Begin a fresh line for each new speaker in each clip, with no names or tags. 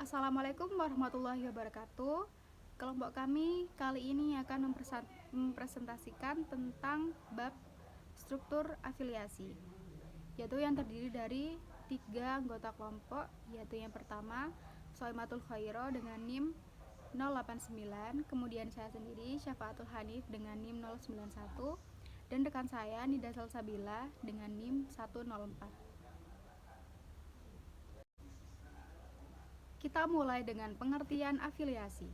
Assalamualaikum warahmatullahi wabarakatuh. Kelompok kami kali ini akan mempresentasikan tentang bab struktur afiliasi, yaitu yang terdiri dari 3 anggota kelompok, yaitu yang pertama Soimatul Khairo dengan NIM 089, kemudian saya sendiri Syafaatul Hanif dengan NIM 091, dan rekan saya Nida Salsabila dengan NIM 104. Kita mulai dengan pengertian afiliasi.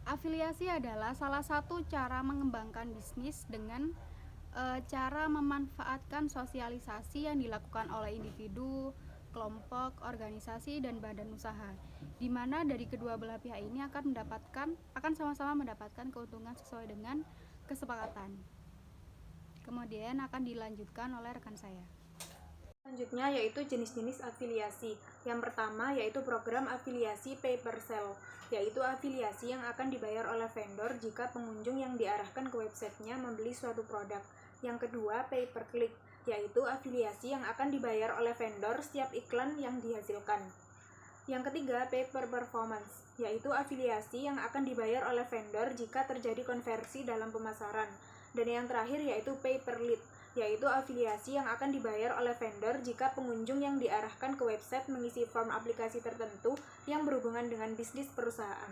Afiliasi adalah salah satu cara mengembangkan bisnis dengan cara memanfaatkan sosialisasi yang dilakukan oleh individu, kelompok, organisasi, dan badan usaha, di mana dari kedua belah pihak ini akan sama-sama mendapatkan keuntungan sesuai dengan kesepakatan. Kemudian akan dilanjutkan oleh rekan saya.
Selanjutnya yaitu jenis-jenis afiliasi. Yang pertama yaitu program afiliasi pay per sale, yaitu afiliasi yang akan dibayar oleh vendor jika pengunjung yang diarahkan ke websitenya membeli suatu produk. Yang kedua pay per click, yaitu afiliasi yang akan dibayar oleh vendor setiap iklan yang dihasilkan. Yang ketiga pay per performance, yaitu afiliasi yang akan dibayar oleh vendor jika terjadi konversi dalam pemasaran. Dan yang terakhir yaitu pay per lead, yaitu afiliasi yang akan dibayar oleh vendor jika pengunjung yang diarahkan ke website mengisi form aplikasi tertentu yang berhubungan dengan bisnis perusahaan.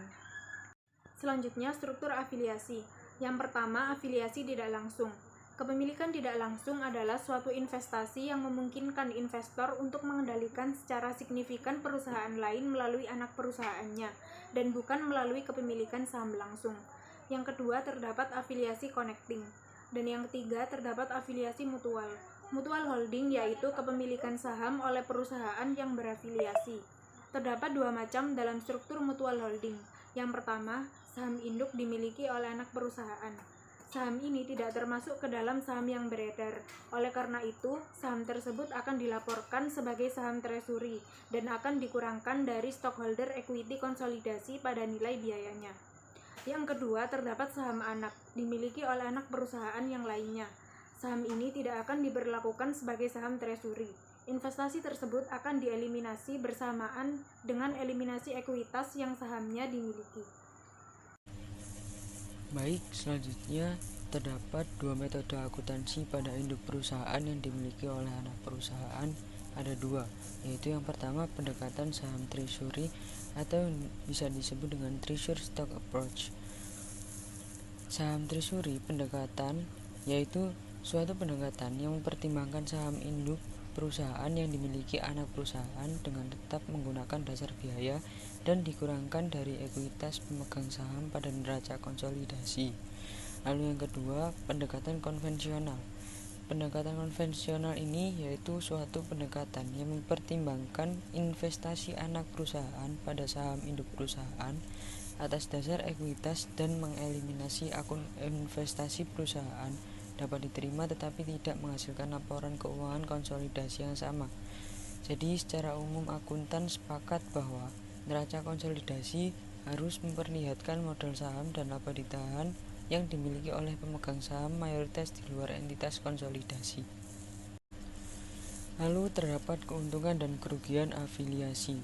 Selanjutnya, struktur afiliasi. Yang pertama, afiliasi tidak langsung. Kepemilikan tidak langsung adalah suatu investasi yang memungkinkan investor untuk mengendalikan secara signifikan perusahaan lain melalui anak perusahaannya, dan bukan melalui kepemilikan saham langsung. Yang kedua, terdapat afiliasi connecting. Dan yang ketiga, terdapat afiliasi mutual. Mutual holding yaitu kepemilikan saham oleh perusahaan yang berafiliasi. Terdapat dua macam dalam struktur mutual holding. Yang pertama, saham induk dimiliki oleh anak perusahaan. Saham ini tidak termasuk ke dalam saham yang beredar. Oleh karena itu, saham tersebut akan dilaporkan sebagai saham treasury dan akan dikurangkan dari stockholder equity konsolidasi pada nilai biayanya. Yang kedua, terdapat saham anak, dimiliki oleh anak perusahaan yang lainnya. Saham ini tidak akan diberlakukan sebagai saham treasury. Investasi tersebut akan dieliminasi bersamaan dengan eliminasi ekuitas yang sahamnya dimiliki.
Baik, selanjutnya terdapat dua metode akuntansi pada induk perusahaan yang dimiliki oleh anak perusahaan. Ada dua, yaitu yang pertama pendekatan saham treasury atau bisa disebut dengan treasury stock approach. Saham treasury pendekatan yaitu suatu pendekatan yang mempertimbangkan saham induk perusahaan yang dimiliki anak perusahaan dengan tetap menggunakan dasar biaya dan dikurangkan dari ekuitas pemegang saham pada neraca konsolidasi. Lalu yang kedua, pendekatan konvensional. Pendekatan konvensional ini yaitu suatu pendekatan yang mempertimbangkan investasi anak perusahaan pada saham induk perusahaan atas dasar ekuitas dan mengeliminasi akun investasi perusahaan dapat diterima tetapi tidak menghasilkan laporan keuangan konsolidasi yang sama. Jadi secara umum akuntan sepakat bahwa neraca konsolidasi harus memperlihatkan modal saham dan laba ditahan yang dimiliki oleh pemegang saham mayoritas di luar entitas konsolidasi. Lalu terdapat keuntungan dan kerugian afiliasi.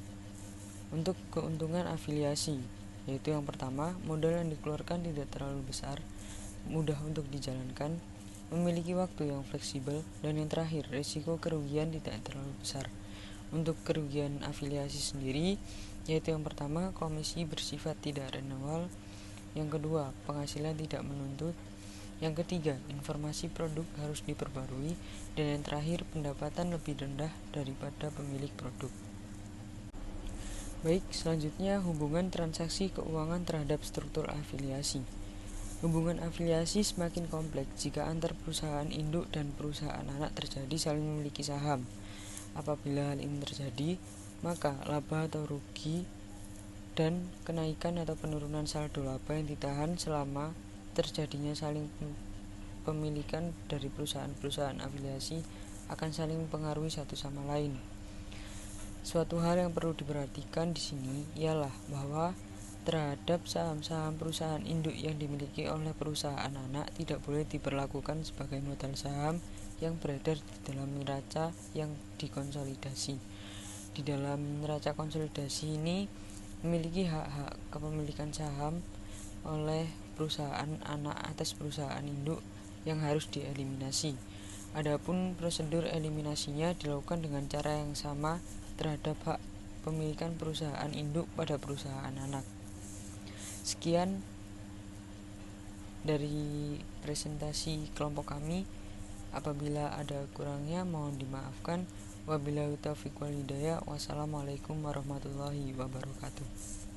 Untuk keuntungan afiliasi, yaitu yang pertama, modal yang dikeluarkan tidak terlalu besar, mudah untuk dijalankan, memiliki waktu yang fleksibel, dan yang terakhir, risiko kerugian tidak terlalu besar. Untuk kerugian afiliasi sendiri, yaitu yang pertama, komisi bersifat tidak renewal, yang kedua, penghasilan tidak menuntut, yang ketiga, informasi produk harus diperbarui, dan yang terakhir, pendapatan lebih rendah daripada pemilik produk. Baik, selanjutnya hubungan transaksi keuangan terhadap struktur afiliasi. Hubungan afiliasi semakin kompleks jika antar perusahaan induk dan perusahaan anak terjadi saling memiliki saham. Apabila hal ini terjadi, maka laba atau rugi dan kenaikan atau penurunan saldo laba yang ditahan selama terjadinya saling pemilikan dari perusahaan-perusahaan afiliasi akan saling mempengaruhi satu sama lain. Suatu hal yang perlu diperhatikan di sini ialah bahwa terhadap saham-saham perusahaan induk yang dimiliki oleh perusahaan anak tidak boleh diperlakukan sebagai modal saham yang beredar di dalam neraca yang dikonsolidasi. Di dalam neraca konsolidasi ini memiliki hak-hak kepemilikan saham oleh perusahaan anak atas perusahaan induk yang harus dieliminasi. Adapun prosedur eliminasinya dilakukan dengan cara yang sama terhadap hak pemilikan perusahaan induk pada perusahaan anak. Sekian dari presentasi kelompok kami. Apabila ada kurangnya mohon dimaafkan. Wabillahi taufiq wal hidayah. Wassalamualaikum warahmatullahi wabarakatuh.